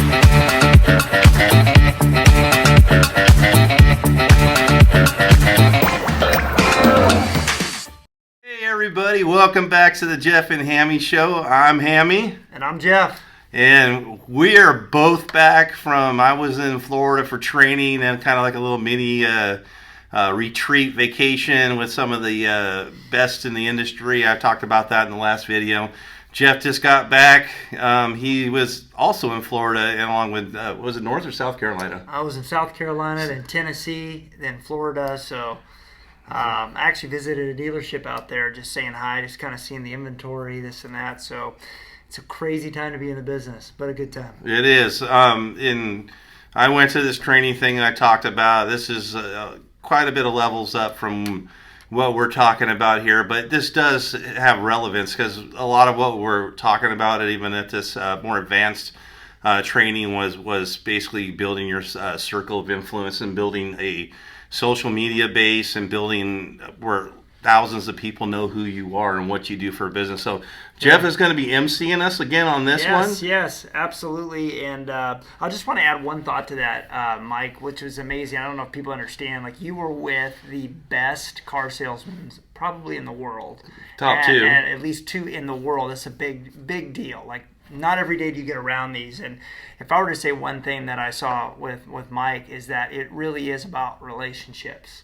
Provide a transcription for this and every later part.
Hey everybody, welcome back to the Jeff and Hammy Show. I'm Hammy. And I'm Jeff. And we are both back from, I was in Florida for training and kind of like a little mini retreat vacation with some of the best in the industry. I talked about that in the last video. Jeff just got back. He was also in Florida and along with, was it North or South Carolina? I was in South Carolina, then Tennessee, then Florida. So I actually visited a dealership out there just saying hi, just kind of seeing the inventory, this and that. So it's a crazy time to be in the business, but a good time. It is. I went to this training thing that I talked about. This is quite a bit of levels up from what we're talking about here, but this does have relevance because a lot of what we're talking about, even at this more advanced training, was basically building your circle of influence and building a social media base and building where thousands of people know who you are and what you do for a business. So Jeff is going to be emceeing us again on this one. Yes, absolutely. And I just want to add one thought to that, Mike, which was amazing. I don't know if people understand. Like, you were with the best car salesmen probably in the world. Top two. And at least two in the world. That's a big deal. Like, not every day do you get around these. And if I were to say one thing that I saw with Mike is that it really is about relationships.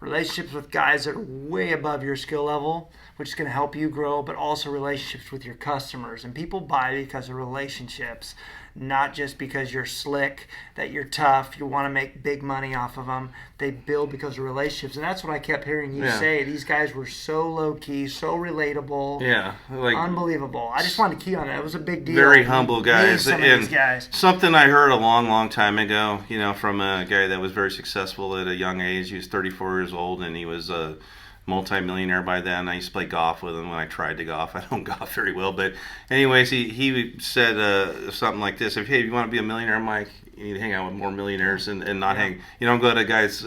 Relationships with guys that are way above your skill level, which is going to help you grow, but also relationships with your customers. And people buy because of relationships, not just because you're slick, that you're tough, you want to make big money off of them. They build because of relationships. And that's what I kept hearing you say. These guys were so low-key, so relatable. Yeah. Like, unbelievable. I just wanted to key on that. It was a big deal. Very humble guys. Some of these guys. Something I heard a long time ago, from a guy that was very successful at a young age. He was 34 years old, and he was a multi-millionaire by then. I used to play golf with him when I tried to golf. I don't golf very well, but anyways, he said something like this: "Hey, if you want to be a millionaire, Mike, you need to hang out with more millionaires and not hang. You don't go to guys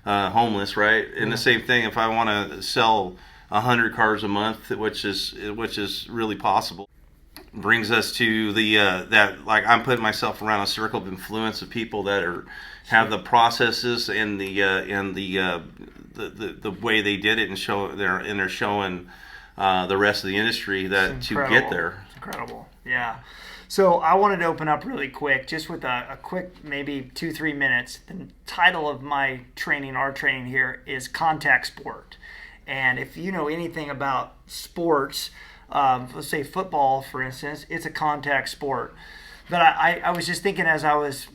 homeless, right?" And the same thing. If I want to sell 100 cars a month, which is really possible, brings us to the that, like, I'm putting myself around a circle of influence of people that have the processes and the way they did it, and they're showing the rest of the industry that to get there. It's incredible. Yeah. So I wanted to open up really quick, just with a quick, maybe 2-3 minutes. The title of my training, our training here, is Contact Sport. And if you know anything about sports, let's say football, for instance, it's a contact sport. But I was just thinking as I was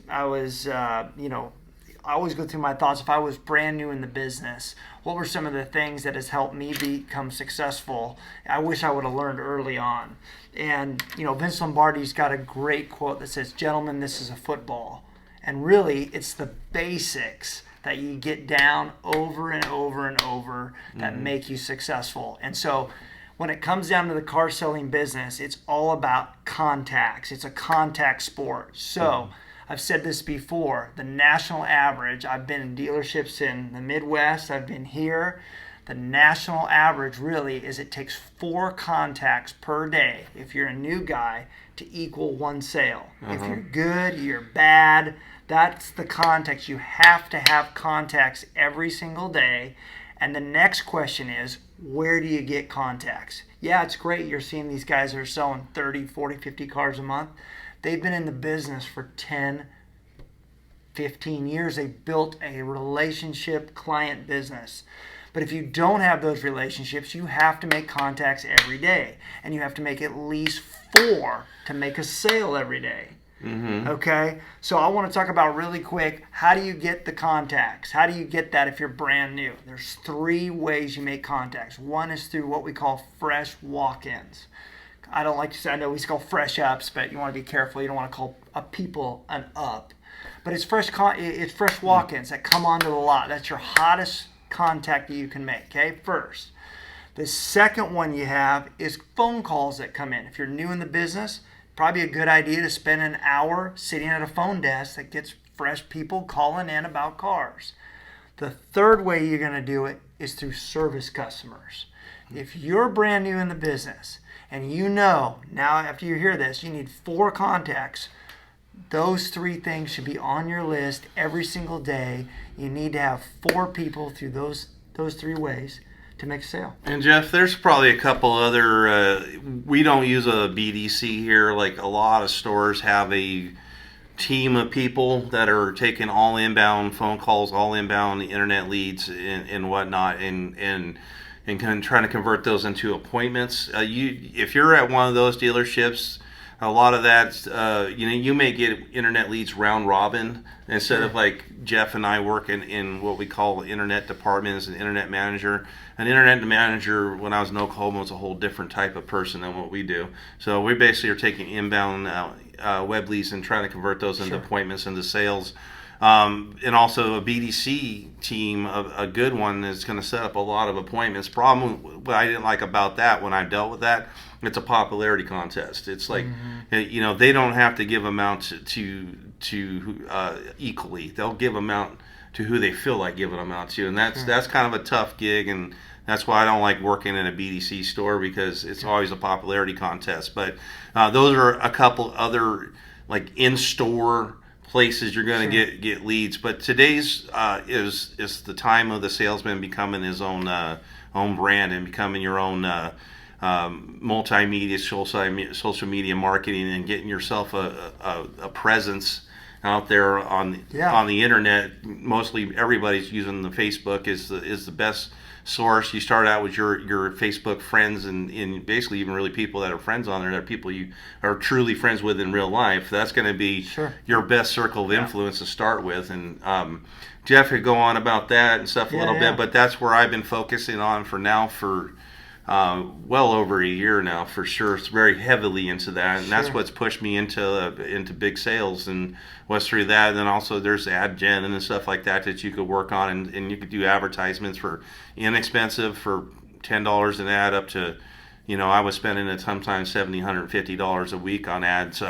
I always go through my thoughts. If I was brand new in the business, what were some of the things that has helped me become successful? I wish I would have learned early on. And, Vince Lombardi's got a great quote that says, "Gentlemen, this is a football." And really, it's the basics that you get down over and over and over that make you successful. And so when it comes down to the car selling business, it's all about contacts. It's a contact sport. So I've said this before, the national average, I've been in dealerships in the Midwest, I've been here. The national average really is it takes 4 contacts per day, if you're a new guy, to equal 1 sale. If you're good, you're bad, that's the context. You have to have contacts every single day. And the next question is, where do you get contacts? Yeah, it's great you're seeing these guys that are selling 30, 40, 50 cars a month. They've been in the business for 10, 15 years. They've built a relationship client business. But if you don't have those relationships, you have to make contacts every day. And you have to make at least 4 to make a sale every day. Okay? So I want to talk about really quick, how do you get the contacts? How do you get that if you're brand new? There's 3 ways you make contacts. One is through what we call fresh walk-ins. I don't like to say, I know we call fresh ups, but you want to be careful. You don't want to call people an up. But it's fresh walk-ins that come onto the lot. That's your hottest contact that you can make, okay, first. The second one you have is phone calls that come in. If you're new in the business, probably a good idea to spend an hour sitting at a phone desk that gets fresh people calling in about cars. The third way you're going to do it is through service customers. If you're brand new in the business and you know now after you hear this you need 4 contacts Those three things should be on your list every single day. You need to have 4 people through those 3 ways to make a sale. And Jeff, there's probably a couple other. We don't use a BDC here. Like a lot of stores have a team of people that are taking all inbound phone calls, all inbound internet leads, and whatnot, and kind of trying to convert those into appointments. If you're at one of those dealerships, a lot of that, you may get internet leads round robin instead of like Jeff and I work in what we call internet department as an internet manager. An internet manager, when I was in Oklahoma, was a whole different type of person than what we do. So we basically are taking inbound web leads and trying to convert those into appointments, into sales. And also a BDC team, a good one, is going to set up a lot of appointments. Problem, what I didn't like about that when I dealt with that, it's a popularity contest. It's like, they don't have to give them out to equally. They'll give them out to who they feel like giving them out to, and that's kind of a tough gig, and that's why I don't like working in a BDC store, because it's always a popularity contest. But those are a couple other like in-store places you're going to get leads. But today's is the time of the salesman becoming his own brand and becoming your own multimedia, social media marketing, and getting yourself a presence out there on the internet. Mostly everybody's using the Facebook is the best source. You start out with your Facebook friends and basically even really people that are friends on there, that are people you are truly friends with in real life. That's going to be your best circle of influence to start with. And Jeff could go on about that and stuff a little bit, but that's where I've been focusing on for well over a year now, for sure. It's very heavily into that, and that's what's pushed me into big sales and what's through that. And then also there's ad gen and stuff like that you could work on, and you could do advertisements for inexpensive, for $10 an ad, up to, I was spending at sometimes $70, $150 a week on ads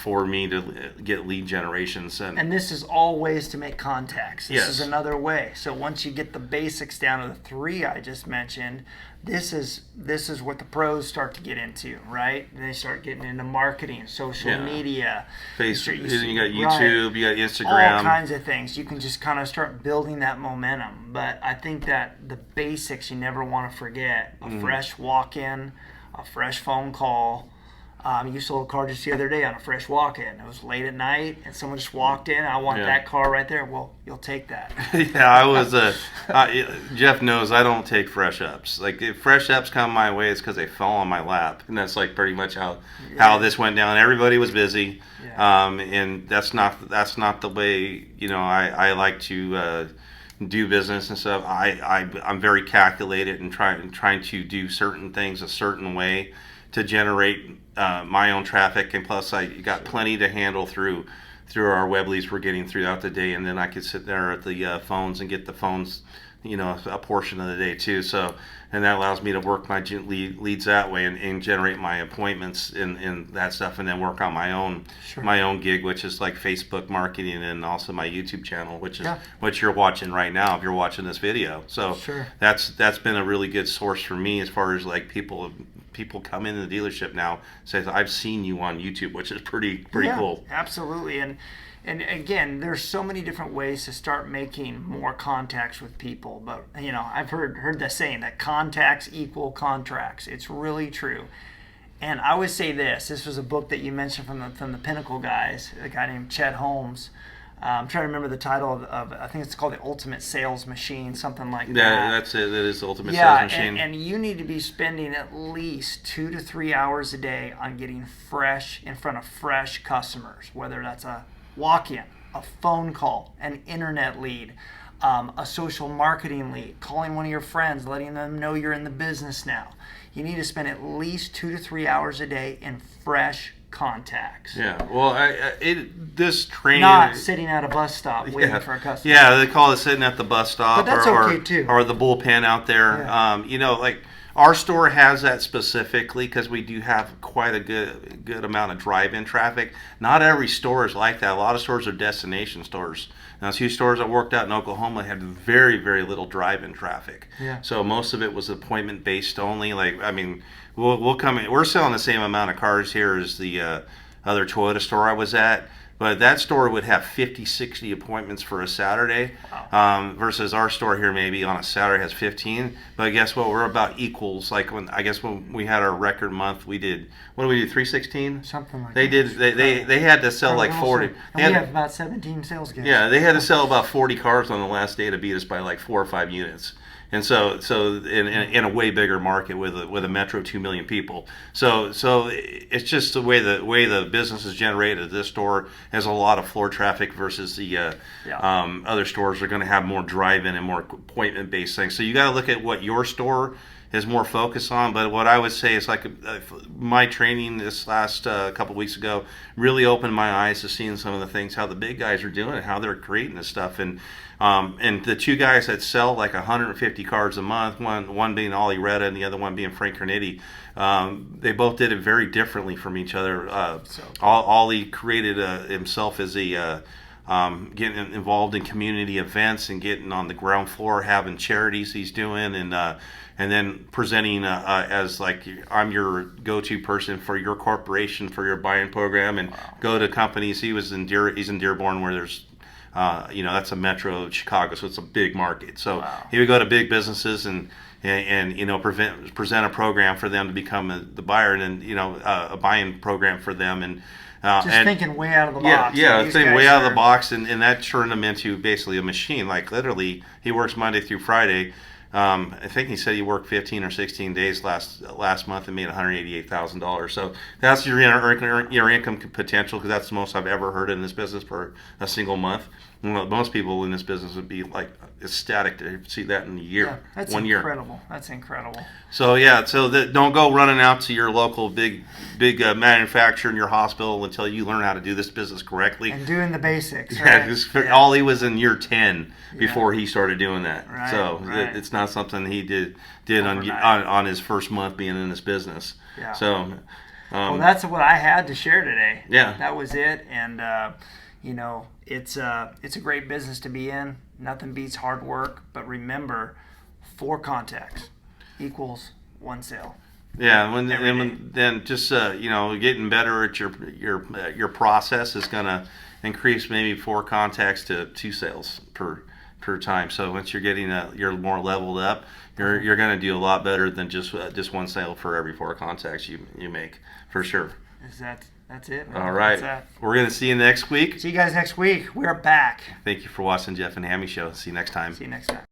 for me to get lead generations. And this is all ways to make contacts. This is another way. So once you get the basics down to the 3 I just mentioned, this is what the pros start to get into, right? They start getting into marketing, social media. Facebook, you got YouTube, you got Instagram. All kinds of things. You can just kind of start building that momentum. But I think that the basics you never want to forget. A fresh walk-in, a fresh phone call. You sold a car just the other day on a fresh walk-in. It was late at night, and someone just walked in. I want that car right there. Well, you'll take that. I was. Jeff knows I don't take fresh ups. Like if fresh ups come my way, it's because they fall on my lap, and that's like pretty much how this went down. Everybody was busy, and that's not the way I like to do business and stuff. I'm very calculated and trying to do certain things a certain way to generate my own traffic, and plus I got plenty to handle through our web leads we're getting throughout the day, and then I could sit there at the phones and get the phones, a portion of the day too. So, and that allows me to work my leads that way and generate my appointments and that stuff, and then work on my own gig, which is like Facebook marketing, and also my YouTube channel, which is what you're watching right now if you're watching this video. So that's been a really good source for me as far as like people come into the dealership now, says I've seen you on YouTube, which is pretty cool. Absolutely. And again, there's so many different ways to start making more contacts with people. But I've heard the saying that contacts equal contracts. It's really true. And I would say this was a book that you mentioned from the Pinnacle guys, a guy named Chet Holmes. I'm trying to remember the title of I think it's called The Ultimate Sales Machine, something like that. Yeah, that's it. That is The Ultimate Sales Machine. And you need to be spending at least 2 to 3 hours a day on getting fresh in front of fresh customers, whether that's a walk-in, a phone call, an internet lead, a social marketing lead, calling one of your friends, letting them know you're in the business now. You need to spend at least 2 to 3 hours a day in fresh contacts. Yeah, well, this training, not sitting at a bus stop waiting for a customer. Yeah, they call it sitting at the bus stop, but that's okay too. Or the bullpen out there. Like our store has that specifically because we do have quite a good amount of drive-in traffic. Not every store is like that. A lot of stores are destination stores. Now, 2 stores I worked out in Oklahoma had very, very little drive-in traffic. Yeah. So most of it was appointment-based only. Like, I mean, we'll come in. We're selling the same amount of cars here as the other Toyota store I was at. But that store would have 50, 60 appointments for a Saturday, versus our store here maybe on a Saturday has 15. But guess what? We're about equals. Like when we had our record month, we did, what did we do? 316. Something like they that. They had to sell like 40. And we have about 17 sales guys. Yeah, they had to sell about 40 cars on the last day to beat us by like 4 or 5 units. And so in a way bigger market with a metro 2 million people. So it's just the way the business is generated. This store has a lot of floor traffic versus the other stores are going to have more drive-in and more appointment-based things. So you got to look at what your store is more focused on. But what I would say is like my training this last couple weeks ago really opened my eyes to seeing some of the things, how the big guys are doing it, how they're creating this stuff. And the two guys that sell like 150 cars a month, one being Ollie Retta and the other one being Frank Carnetti, they both did it very differently from each other. Ollie created himself as a getting involved in community events and getting on the ground floor, having charities he's doing, and then presenting as like, I'm your go-to person for your corporation for your buy-in program, and go to companies. He's in Dearborn, where there's that's a metro of Chicago, so it's a big market. So he would go to big businesses and present a program for them to become the buyer, and then a buy-in program for them, and thinking way out of the box. Thinking way out of the box, and that turned him into basically a machine. Like literally, he works Monday through Friday. I think he said he worked 15 or 16 days last month and made $188,000. So that's your income potential, because that's the most I've ever heard in this business for a single month. Most people in this business would be like ecstatic to see that in a year. Yeah, that's 1 year. incredible. That's incredible. So don't go running out to your local big manufacturer in your hospital until you learn how to do this business correctly. And doing the basics. Right? Ollie was in year 10 before he started doing that. Right, so it's not something he did on his first month being in this business. Yeah. So well, that's what I had to share today. Yeah. That was it. And it's a great business to be in. Nothing beats hard work. But remember, 4 contacts equals 1 sale. Yeah, then just getting better at your process is going to increase maybe 4 contacts to 2 sales per time. So once you're you're more leveled up, you're going to do a lot better than just 1 sale for every 4 contacts you make, for sure. That's it. All right. We're going to see you next week. See you guys next week. We're back. Thank you for watching Jeff and Hammy Show. See you next time. See you next time.